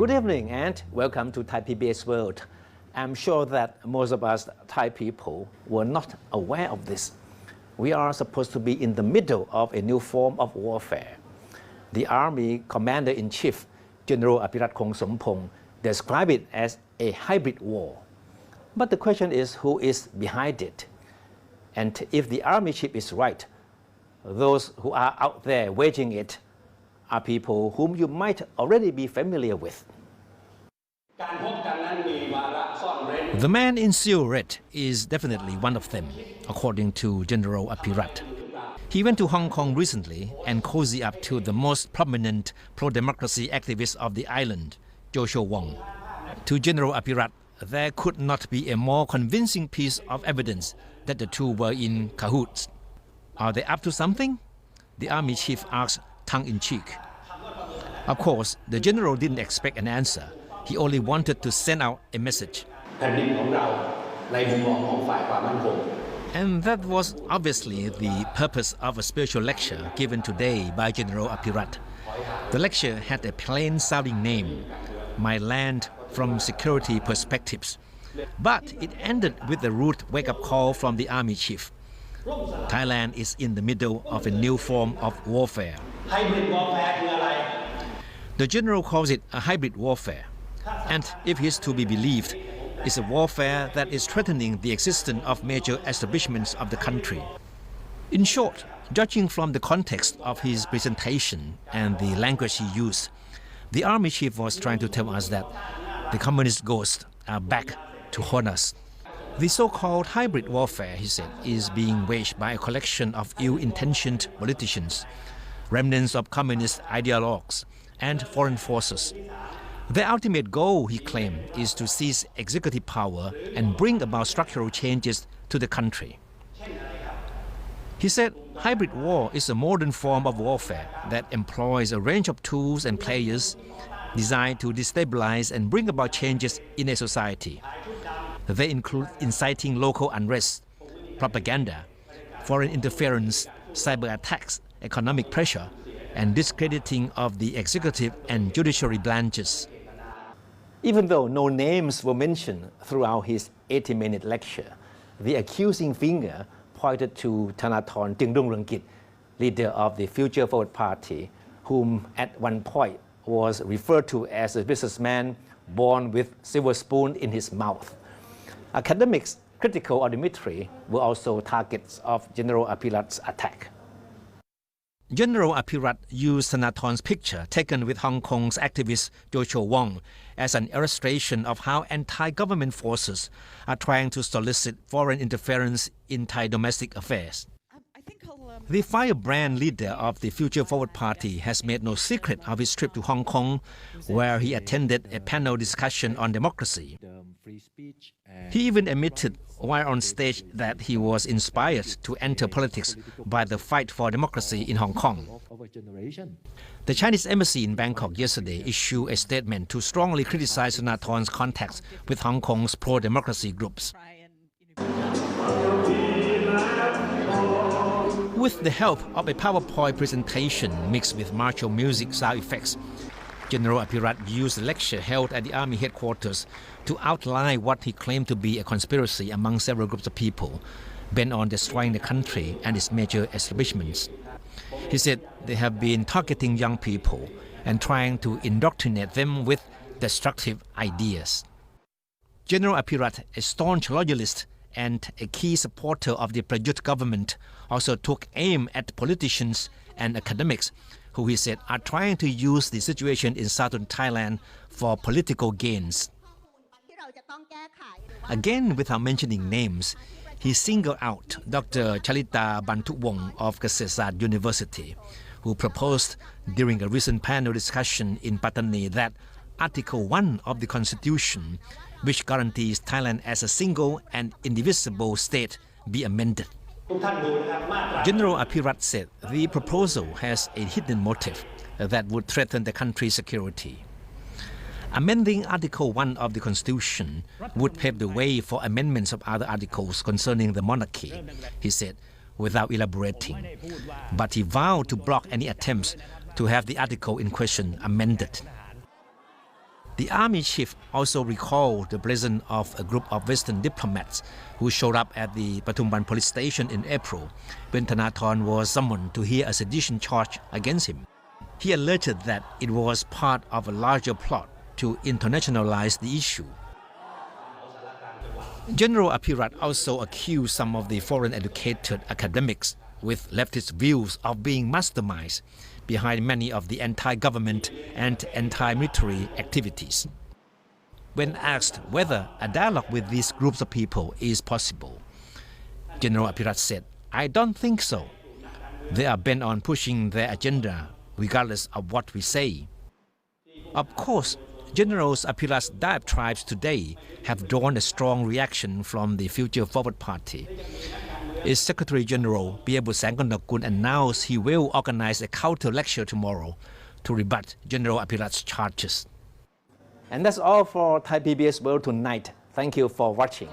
Good evening and welcome to ThaiPBS World. I'm sure that most of us Thai people were not aware of this. We are supposed to be in the middle of a new form of warfare. The Army Commander-in-Chief, General Apirat Kongsompong, described it as a hybrid war. But the question is, who is behind it? And if the Army chief is right, those who are out there waging it are people whom you might already be familiar with. The man in silhouette is definitely one of them, according to General Apirat. He went to Hong Kong recently and cozied up to the most prominent pro-democracy activist of the island, Joshua Wong. To General Apirat, there could not be a more convincing piece of evidence that the two were in cahoots. Are they up to something? The army chief asked tongue-in-cheek. Of course, the general didn't expect an answer. He only wanted to send out a message. And that was obviously the purpose of a spiritual lecture given today by General Apirat. The lecture had a plain-sounding name, My Land from Security Perspectives. But it ended with a rude wake-up call from the army chief. Thailand is in the middle of a new form of warfare. The general calls it a hybrid warfare. And if he is to be believed, it's a warfare that is threatening the existence of major establishments of the country. In short, judging from the context of his presentation and the language he used, the army chief was trying to tell us that the communist ghosts are back to haunt us. The so-called hybrid warfare, he said, is being waged by a collection of ill-intentioned politicians, remnants of communist ideologues, and foreign forces. Their ultimate goal, he claimed, is to seize executive power and bring about structural changes to the country. He said hybrid war is a modern form of warfare that employs a range of tools and players designed to destabilize and bring about changes in a society. They include inciting local unrest, propaganda, foreign interference, cyber attacks, economic pressure, and discrediting of the executive and judiciary branches. Even though no names were mentioned throughout his 80-minute lecture, the accusing finger pointed to Thanathorn Jingdungrungkit, leader of the Future Forward Party, whom at one point was referred to as a businessman born with silver spoon in his mouth. Academics critical of Dimitri were also targets of General Apirat's attack. General Apirat used Thanathorn's picture taken with Hong Kong's activist Joshua Wong as an illustration of how anti-government forces are trying to solicit foreign interference in Thai domestic affairs. The firebrand leader of the Future Forward Party has made no secret of his trip to Hong Kong, where he attended a panel discussion on democracy. He even admitted while on stage that he was inspired to enter politics by the fight for democracy in Hong Kong. The Chinese embassy in Bangkok yesterday issued a statement to strongly criticize Thanathorn's contacts with Hong Kong's pro-democracy groups. With the help of a PowerPoint presentation mixed with martial music sound effects, General Apirat used the lecture held at the army headquarters to outline what he claimed to be a conspiracy among several groups of people bent on destroying the country and its major establishments. He said they have been targeting young people and trying to indoctrinate them with destructive ideas. General Apirat, a staunch loyalist and a key supporter of the Prayut government, also took aim at politicians and academics who he said are trying to use the situation in southern Thailand for political gains. Again, without mentioning names, he singled out Dr. Chalita Bantuwong of Kasetsart University, who proposed during a recent panel discussion in Pattani that Article 1 of the Constitution, which guarantees Thailand as a single and indivisible state, be amended. General Apirat said the proposal has a hidden motive that would threaten the country's security. Amending Article 1 of the Constitution would pave the way for amendments of other articles concerning the monarchy, he said, without elaborating. But he vowed to block any attempts to have the article in question amended. The army chief also recalled the presence of a group of Western diplomats who showed up at the Patumban police station in April when Thanathorn was summoned to hear a sedition charge against him. He alerted that it was part of a larger plot to internationalize the issue. General Apirat also accused some of the foreign-educated academics with leftist views of being masterminds behind many of the anti-government and anti-military activities. When asked whether a dialogue with these groups of people is possible, General Apirat said, "I don't think so. They are bent on pushing their agenda regardless of what we say." Of course, General Apirat's diatribes today have drawn a strong reaction from the Future Forward Party. Its Secretary General Piyabuth Sangkonakul announced he will organize a counter lecture tomorrow to rebut General Apirat's charges. And that's all for Thai PBS World tonight. Thank you for watching.